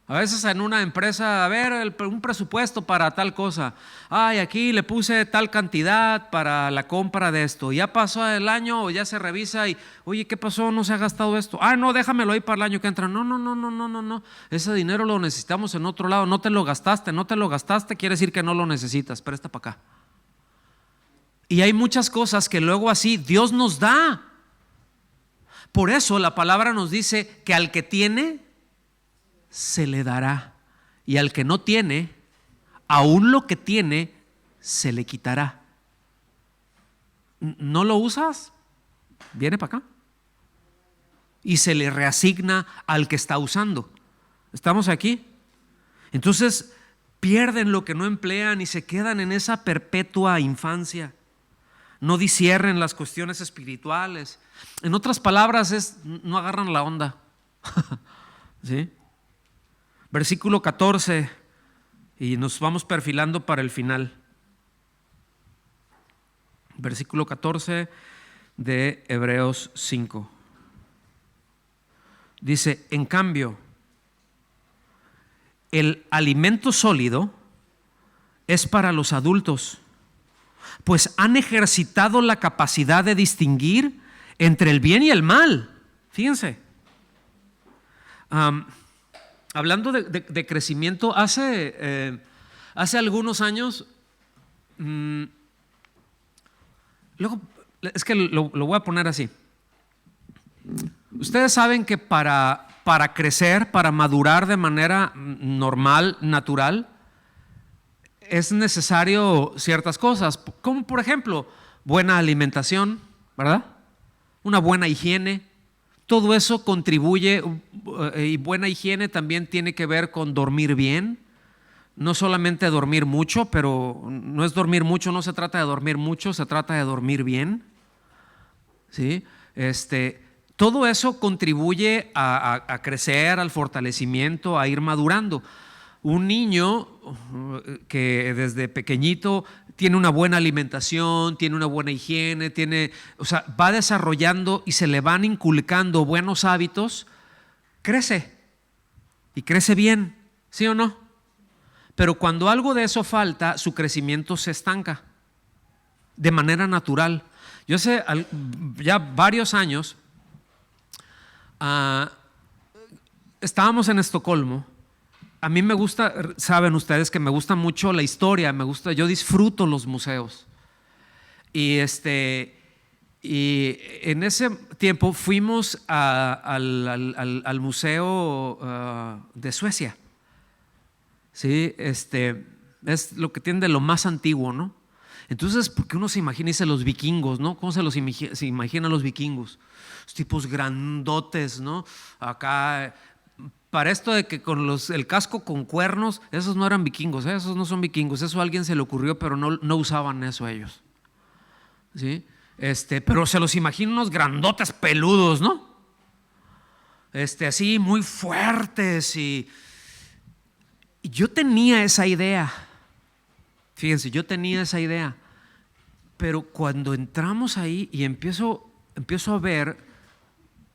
S1: A veces en una empresa, a ver, un presupuesto para tal cosa. Ay, aquí le puse tal cantidad para la compra de esto. Ya pasó el año o ya se revisa y, oye, ¿qué pasó? No se ha gastado esto. Ah, no, déjamelo ahí para el año que entra. No. Ese dinero lo necesitamos en otro lado. No te lo gastaste, quiere decir que no lo necesitas. Presta para acá. Y hay muchas cosas que luego así Dios nos da. Por eso la palabra nos dice que al que tiene se le dará, y al que no tiene, aún lo que tiene se le quitará. ¿No lo usas? Viene para acá y se le reasigna al que está usando. ¿Estamos aquí? Entonces pierden lo que no emplean y se quedan en esa perpetua infancia. No disciernen las cuestiones espirituales. En otras palabras, no agarran la onda. ¿Sí? Versículo 14, y nos vamos perfilando para el final. Versículo 14 de Hebreos 5. Dice: en cambio, el alimento sólido es para los adultos, pues han ejercitado la capacidad de distinguir entre el bien y el mal. Fíjense. Hablando de crecimiento, hace algunos años, luego es que lo voy a poner así. Ustedes saben que para crecer, para madurar de manera normal, natural, es necesario ciertas cosas, como por ejemplo, buena alimentación, ¿verdad? Una buena higiene. Todo eso contribuye, y buena higiene también tiene que ver con dormir bien. No solamente dormir mucho, pero no es dormir mucho, no se trata de dormir mucho, se trata de dormir bien. ¿Sí? Todo eso contribuye a crecer, al fortalecimiento, a ir madurando. Un niño que desde pequeñito tiene una buena alimentación, tiene una buena higiene, va desarrollando y se le van inculcando buenos hábitos, crece y crece bien, ¿sí o no? Pero cuando algo de eso falta, su crecimiento se estanca de manera natural. Yo hace ya varios años estábamos en Estocolmo. A mí me gusta, saben ustedes que me gusta mucho la historia, yo disfruto los museos. Y en ese tiempo fuimos al museo de Suecia. Sí, es lo que tiene de lo más antiguo, ¿no? Entonces, porque uno se imagina, dice, los vikingos, ¿no? ¿Cómo se imaginan los vikingos? Los tipos grandotes, ¿no? Acá. Para esto de que con el casco con cuernos, esos no eran vikingos, esos no son vikingos, eso a alguien se le ocurrió, pero no usaban eso ellos. ¿Sí? Pero se los imagino unos grandotes peludos, ¿no? Así muy fuertes, y yo tenía esa idea. Fíjense, yo tenía esa idea, pero cuando entramos ahí y empiezo a ver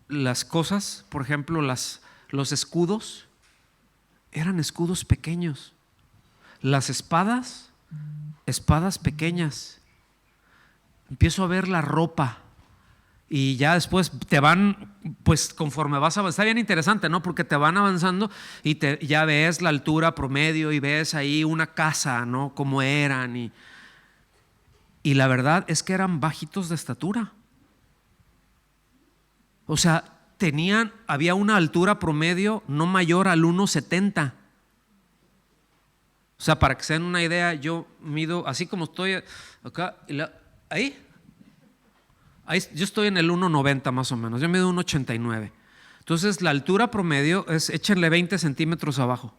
S1: las cosas, por ejemplo, los escudos, eran escudos pequeños. Las espadas pequeñas. Empiezo a ver la ropa y ya después te van, pues conforme vas avanzando, está bien interesante, ¿no? Porque te van avanzando y ya ves la altura promedio y ves ahí una casa, ¿no? Cómo eran y la verdad es que eran bajitos de estatura. O sea, había una altura promedio no mayor al 1.70. O sea, para que se den una idea, yo mido, así como estoy acá, ahí, yo estoy en el 1.90 más o menos, yo mido 1.89. Entonces, la altura promedio es, échenle 20 centímetros abajo.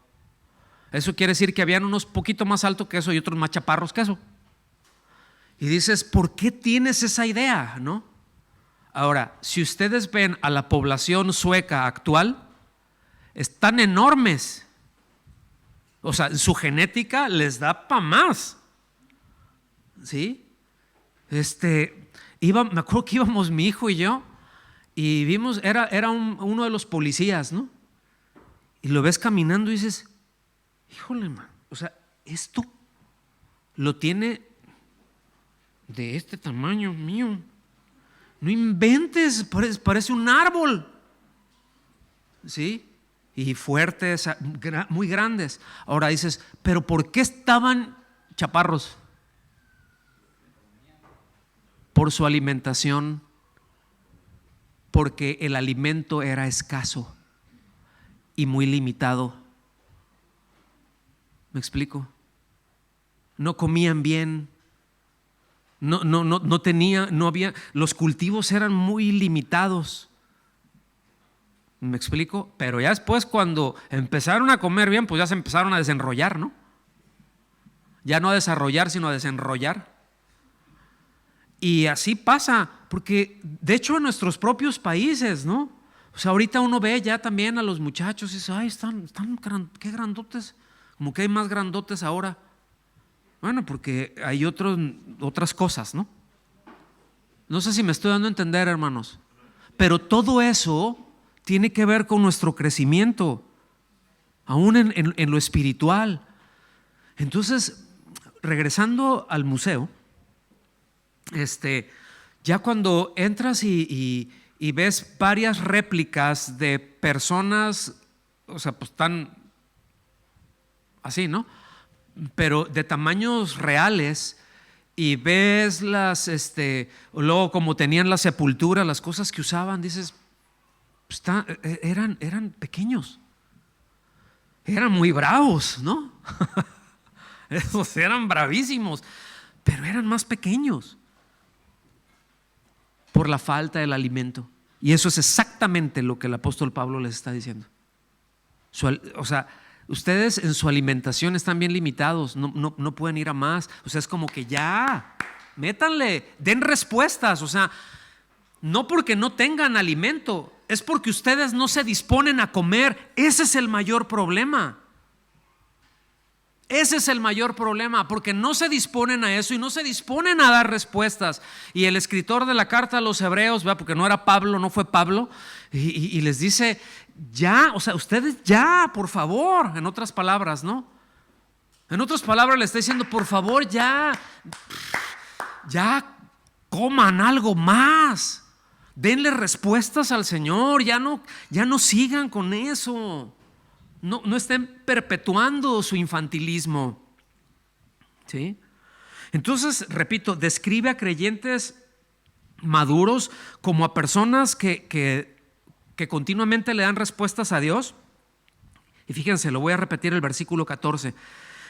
S1: Eso quiere decir que habían unos poquito más altos que eso y otros más chaparros que eso. Y dices, ¿por qué tienes esa idea, no? Ahora, si ustedes ven a la población sueca actual, están enormes. O sea, su genética les da para más. ¿Sí? Me acuerdo que íbamos mi hijo y yo y vimos, era uno de los policías, ¿no? Y lo ves caminando y dices, híjole, man, o sea, esto lo tiene de este tamaño mío. No inventes, parece un árbol. ¿Sí? Y fuertes, muy grandes. Ahora dices, ¿pero por qué estaban chaparros? Por su alimentación, porque el alimento era escaso y muy limitado. ¿Me explico? No comían bien, no había, los cultivos eran muy limitados. ¿Me explico? Pero ya después, cuando empezaron a comer bien, pues ya se empezaron a desenrollar, ¿no? Ya no a desarrollar, sino a desenrollar. Y así pasa, porque de hecho en nuestros propios países, ¿no? O sea, ahorita uno ve ya también a los muchachos y dice, ay, qué grandotes, como que hay más grandotes ahora. Bueno, porque hay otras cosas, ¿no? No sé si me estoy dando a entender, hermanos, pero todo eso tiene que ver con nuestro crecimiento, aún en lo espiritual. Entonces, regresando al museo, ya cuando entras y ves varias réplicas de personas, o sea, pues están así, ¿no? Pero de tamaños reales, y ves luego como tenían la sepultura, las cosas que usaban, dices, eran pequeños, eran muy bravos, ¿no? Esos eran bravísimos, pero eran más pequeños por la falta del alimento. Y eso es exactamente lo que el apóstol Pablo les está diciendo. O sea, ustedes en su alimentación están bien limitados, no pueden ir a más. O sea, es como que ya, métanle, den respuestas. O sea, no porque no tengan alimento, es porque ustedes no se disponen a comer. Ese es el mayor problema. Ese es el mayor problema, porque no se disponen a eso y no se disponen a dar respuestas. Y el escritor de la carta a los hebreos, porque no era Pablo, no fue Pablo, y les dice, ya, o sea, ustedes ya, por favor, en otras palabras, ¿no? En otras palabras le está diciendo, por favor, ya coman algo más. Denle respuestas al Señor, ya no sigan con eso. No estén perpetuando su infantilismo. ¿Sí? Entonces, repito, describe a creyentes maduros como a personas que continuamente le dan respuestas a Dios. Y fíjense, lo voy a repetir el versículo 14.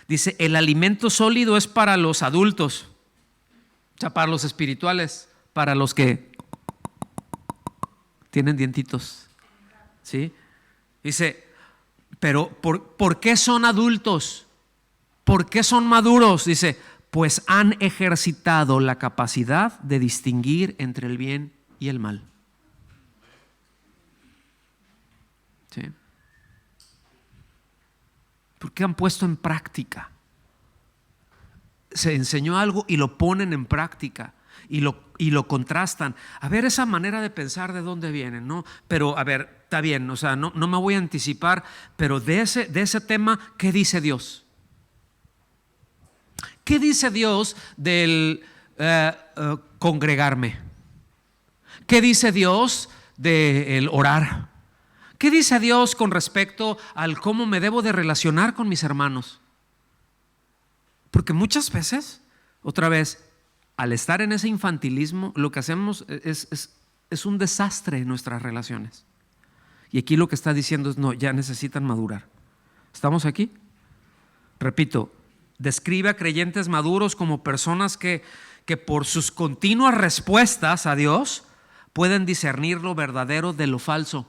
S1: Dice, el alimento sólido es para los adultos, o sea, para los espirituales, para los que tienen dientitos. ¿Sí? Dice, pero ¿por qué son adultos? ¿Por qué son maduros? Dice, pues han ejercitado la capacidad de distinguir entre el bien y el mal. ¿Sí? Porque han puesto en práctica. se enseñó algo y lo ponen en práctica y lo contrastan. A ver, esa manera de pensar, ¿de dónde viene? ¿No? Pero a ver, está bien, o sea, no me voy a anticipar, pero de ese tema, ¿qué dice Dios? ¿Qué dice Dios del congregarme? ¿Qué dice Dios del orar? ¿Qué dice Dios con respecto al cómo me debo de relacionar con mis hermanos? Porque muchas veces, otra vez, al estar en ese infantilismo, lo que hacemos es un desastre en nuestras relaciones. Y aquí lo que está diciendo es, no, ya necesitan madurar. ¿Estamos aquí? Repito, describe a creyentes maduros como personas que por sus continuas respuestas a Dios pueden discernir lo verdadero de lo falso,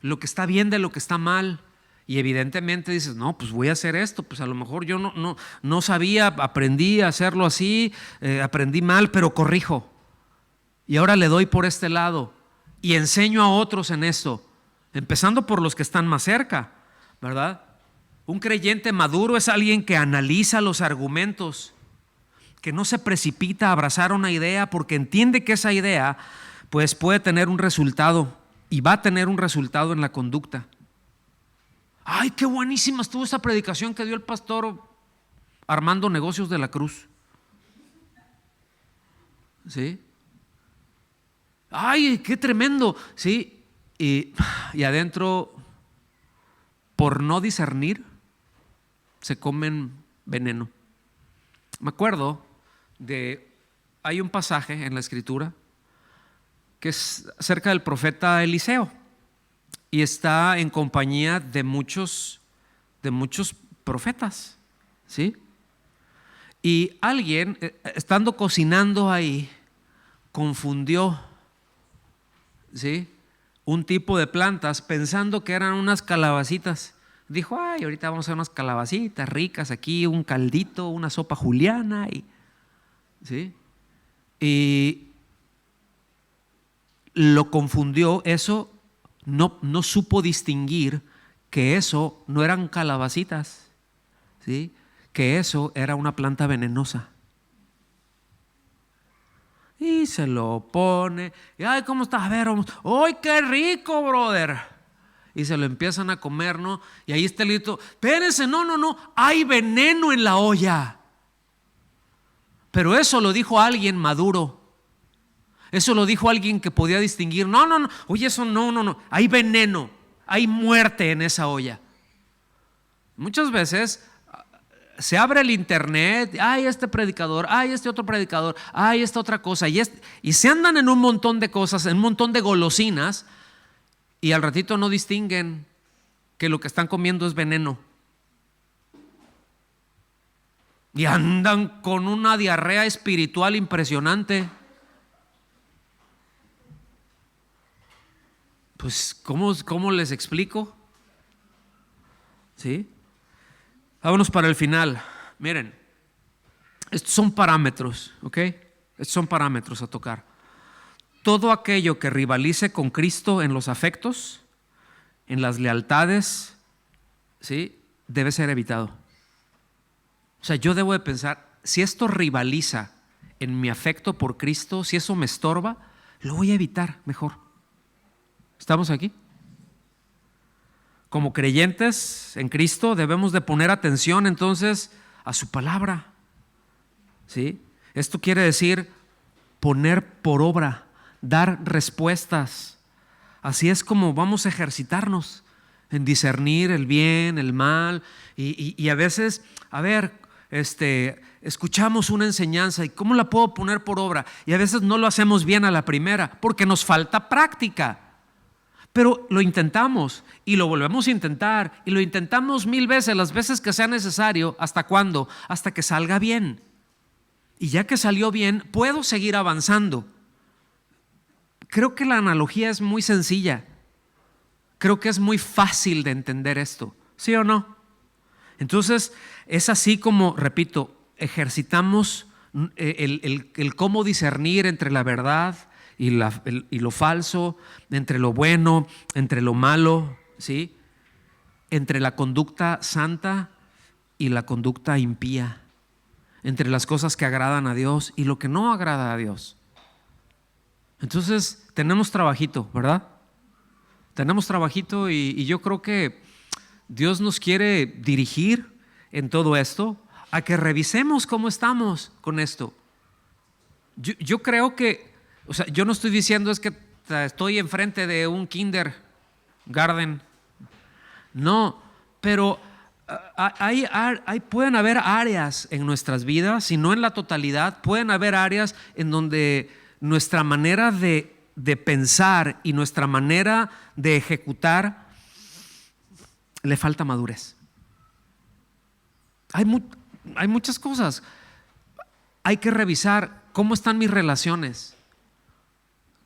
S1: lo que está bien de lo que está mal. Y evidentemente dices, no, pues voy a hacer esto, pues a lo mejor yo no sabía, aprendí a hacerlo así, aprendí mal, pero corrijo. Y ahora le doy por este lado y enseño a otros en esto, empezando por los que están más cerca, ¿verdad? Un creyente maduro es alguien que analiza los argumentos, que no se precipita a abrazar una idea porque entiende que esa idea pues puede tener un resultado y va a tener un resultado en la conducta. Ay, qué buenísima estuvo esa predicación que dio el pastor Armando Negocios de la Cruz. ¿Sí? Ay, qué tremendo. Sí, y adentro, por no discernir, se comen veneno. Me acuerdo hay un pasaje en la Escritura que es acerca del profeta Eliseo y está en compañía de muchos profetas, ¿sí? Y alguien, estando cocinando ahí, confundió, ¿sí?, un tipo de plantas pensando que eran unas calabacitas. Dijo, ay, ahorita vamos a hacer unas calabacitas ricas aquí, un caldito, una sopa juliana, ¿sí? Y lo confundió. Eso no supo distinguir que eso no eran calabacitas, ¿sí?, que eso era una planta venenosa. Y se lo pone, y ay, ¿cómo estás? A ver, ¡ay, qué rico, brother! Y se lo empiezan a comer, ¿no? Y ahí está el grito, espérense, no, hay veneno en la olla. Pero eso lo dijo alguien maduro. Eso lo dijo alguien que podía distinguir. No, oye, eso no, hay veneno, hay muerte en esa olla. Muchas veces se abre el internet, hay este predicador, hay este otro predicador, hay esta otra cosa, y se andan en un montón de cosas, en un montón de golosinas, y al ratito no distinguen que lo que están comiendo es veneno. Y andan con una diarrea espiritual impresionante. Pues, ¿cómo les explico? ¿Sí? Vámonos para el final. Miren, estos son parámetros, ¿ok? Estos son parámetros a tocar. Todo aquello que rivalice con Cristo en los afectos, en las lealtades, ¿sí?, debe ser evitado. O sea, yo debo de pensar, si esto rivaliza en mi afecto por Cristo, si eso me estorba, lo voy a evitar mejor. ¿Estamos aquí? Como creyentes en Cristo debemos de poner atención entonces a su palabra, ¿sí? Esto quiere decir poner por obra, dar respuestas. Así es como vamos a ejercitarnos en discernir el bien, el mal, y a veces, a ver, escuchamos una enseñanza y ¿cómo la puedo poner por obra? Y a veces no lo hacemos bien a la primera porque nos falta práctica. Pero lo intentamos y lo volvemos a intentar y lo intentamos 1000 veces, las veces que sea necesario. ¿Hasta cuándo? Hasta que salga bien. Y ya que salió bien, puedo seguir avanzando. Creo que la analogía es muy sencilla. Creo que es muy fácil de entender esto. ¿Sí o no? Entonces, es así como, repito, ejercitamos el cómo discernir entre la verdad y lo falso, entre lo bueno, entre lo malo, ¿sí?, entre la conducta santa y la conducta impía. entre las cosas que agradan a Dios y lo que no agrada a Dios. Entonces tenemos trabajito, ¿verdad? Tenemos trabajito y yo creo que Dios nos quiere dirigir en todo esto a que revisemos cómo estamos con esto. Yo creo que, o sea, yo no estoy diciendo es que estoy enfrente de un kindergarten, no, pero pueden haber áreas en nuestras vidas, si no en la totalidad, pueden haber áreas en donde nuestra manera de pensar y nuestra manera de ejecutar le falta madurez. Hay muchas cosas. Hay que revisar cómo están mis relaciones,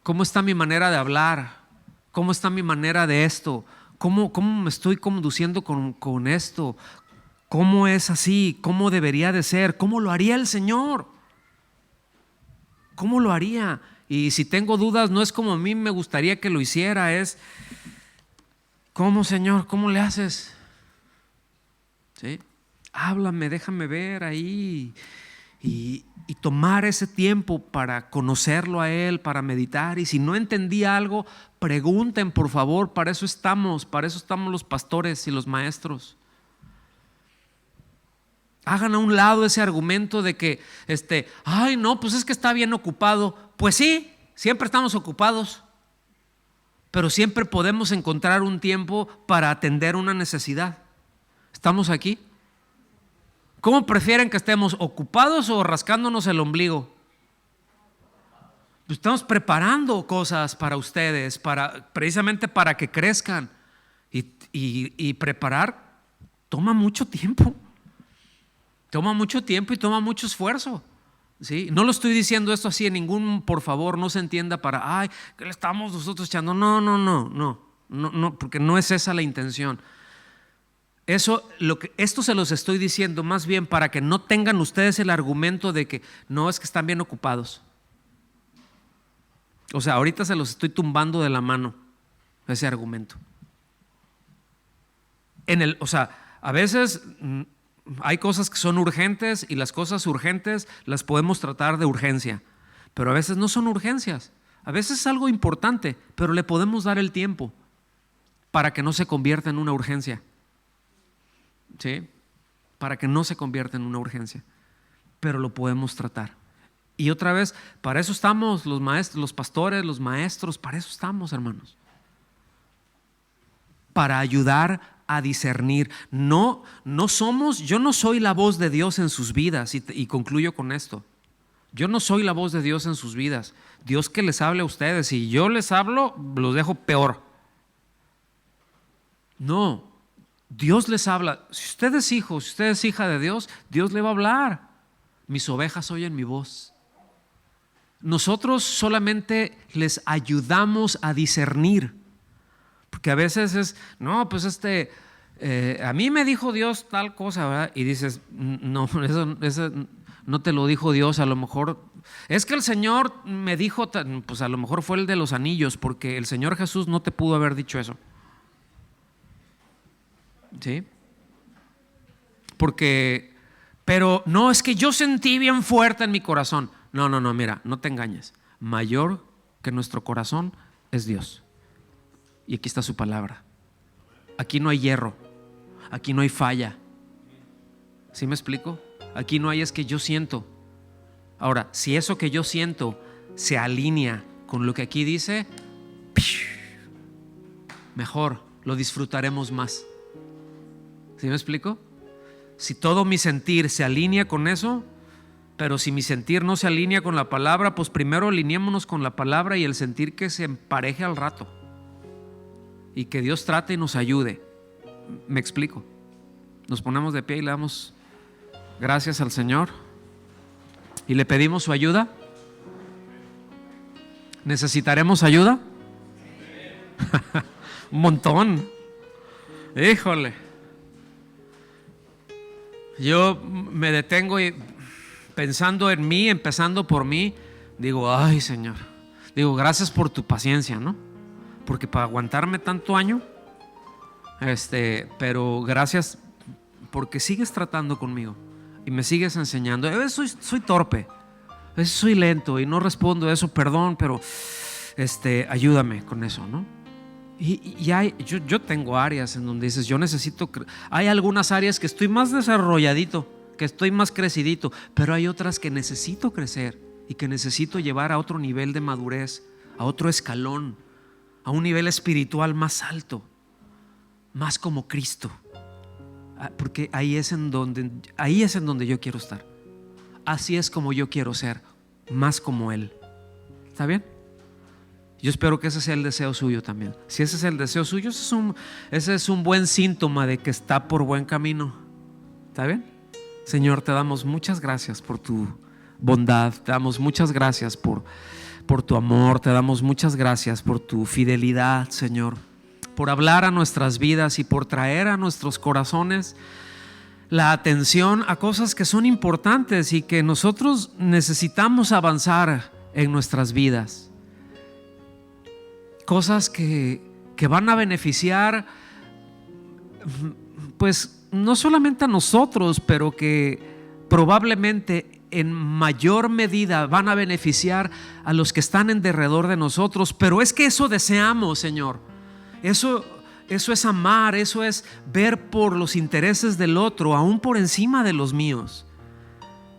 S1: cómo está mi manera de hablar, cómo está mi manera de esto, cómo me estoy conduciendo con esto, cómo es así, cómo debería de ser, cómo lo haría el Señor, cómo lo haría. Y si tengo dudas, no es como a mí me gustaría que lo hiciera, es ¿cómo, Señor? ¿Cómo le haces? ¿Sí? Háblame, déjame ver ahí y tomar ese tiempo para conocerlo a Él, para meditar. Y si no entendí algo, pregunten, por favor. Para eso estamos los pastores y los maestros. Hagan a un lado ese argumento de que ay no, pues es que está bien ocupado. Pues sí, siempre estamos ocupados, pero siempre podemos encontrar un tiempo para atender una necesidad. ¿Estamos aquí? ¿Cómo prefieren que estemos, ocupados o rascándonos el ombligo? Pues estamos preparando cosas para ustedes, precisamente para que crezcan. Y preparar toma mucho tiempo. Toma mucho tiempo y toma mucho esfuerzo. ¿Sí? No lo estoy diciendo esto así en ningún, por favor, no se entienda para, ay, que le estamos nosotros echando. No, porque no es esa la intención. Esto se los estoy diciendo más bien para que no tengan ustedes el argumento de que no, es que están bien ocupados. O sea, ahorita se los estoy tumbando de la mano ese argumento. O sea, a veces hay cosas que son urgentes y las cosas urgentes las podemos tratar de urgencia, pero a veces no son urgencias. A veces es algo importante, pero le podemos dar el tiempo para que no se convierta en una urgencia. ¿Sí? Para que no se convierta en una urgencia, pero lo podemos tratar. Y otra vez, para eso estamos los maestros, los pastores, los maestros, para eso estamos, hermanos, para ayudar a discernir. Yo no soy la voz de Dios en sus vidas, y concluyo con esto. Yo no soy la voz de Dios en sus vidas. Dios que les hable a ustedes. Si yo les hablo, los dejo peor. No, Dios les habla. Si usted es hijo, si usted es hija de Dios, Dios le va a hablar. Mis ovejas oyen mi voz. Nosotros solamente les ayudamos a discernir, porque a veces es, no, pues a mí me dijo Dios tal cosa, ¿verdad? Y dices, no, eso no te lo dijo Dios. A lo mejor es que el Señor me dijo, pues a lo mejor fue el de los anillos, porque el Señor Jesús no te pudo haber dicho eso. ¿Sí? Pero no, es que yo sentí bien fuerte en mi corazón. No, mira, no te engañes. Mayor que nuestro corazón es Dios. Y aquí está su palabra. Aquí no hay hierro, aquí no hay falla. ¿Sí me explico? Aquí no hay es que yo siento. Ahora, si eso que yo siento se alinea con lo que aquí dice, mejor, lo disfrutaremos más. ¿Sí me explico? Si todo mi sentir se alinea con eso, pero si mi sentir no se alinea con la palabra, pues primero alineémonos con la palabra y el sentir que se empareje al rato. Y que Dios trate y nos ayude. ¿Me explico? Nos ponemos de pie y le damos gracias al Señor y le pedimos su ayuda. ¿Necesitaremos ayuda? Un montón. Híjole. Yo me detengo y pensando en mí, empezando por mí, digo, ay Señor, gracias por tu paciencia, ¿no? Porque para aguantarme tanto año, pero gracias porque sigues tratando conmigo. y me sigues enseñando. A veces soy torpe, a veces soy lento y no respondo a eso, perdón, pero ayúdame con eso, ¿no? Yo tengo áreas en donde dices, yo necesito, hay algunas áreas que estoy más desarrolladito, que estoy más crecidito, pero hay otras que necesito crecer y que necesito llevar a otro nivel de madurez, a otro escalón, a un nivel espiritual más alto, más como Cristo, porque ahí es en donde yo quiero estar. Así es como yo quiero ser, más como Él. ¿Está bien? Yo espero que ese sea el deseo suyo también. Si ese es el deseo suyo, ese es un buen síntoma de que está por buen camino. ¿Está bien? Señor, te damos muchas gracias por tu bondad, te damos muchas gracias por tu amor, te damos muchas gracias por tu fidelidad, Señor, por hablar a nuestras vidas y por traer a nuestros corazones la atención a cosas que son importantes y que nosotros necesitamos avanzar en nuestras vidas. Cosas que van a beneficiar, pues no solamente a nosotros, pero que probablemente en mayor medida van a beneficiar a los que están en derredor de nosotros. Pero es que eso deseamos, Señor. Eso es amar, eso es ver por los intereses del otro, aún por encima de los míos.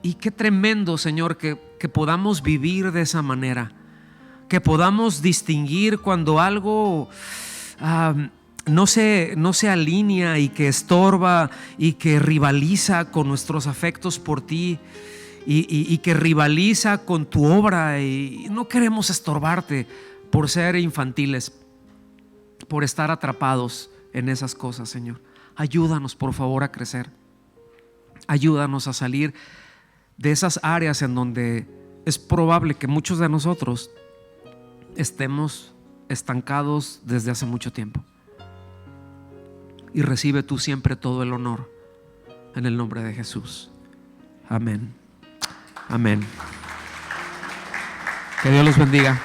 S1: Y qué tremendo, Señor, que podamos vivir de esa manera, que podamos distinguir cuando algo no se alinea y que estorba y que rivaliza con nuestros afectos por ti y que rivaliza con tu obra, y no queremos estorbarte por ser infantiles, por estar atrapados en esas cosas, Señor. Ayúdanos, por favor, a crecer. Ayúdanos a salir de esas áreas en donde es probable que muchos de nosotros estemos estancados desde hace mucho tiempo. Y recibe tú siempre todo el honor, en el nombre de Jesús. Amén. Amén. Que Dios los bendiga.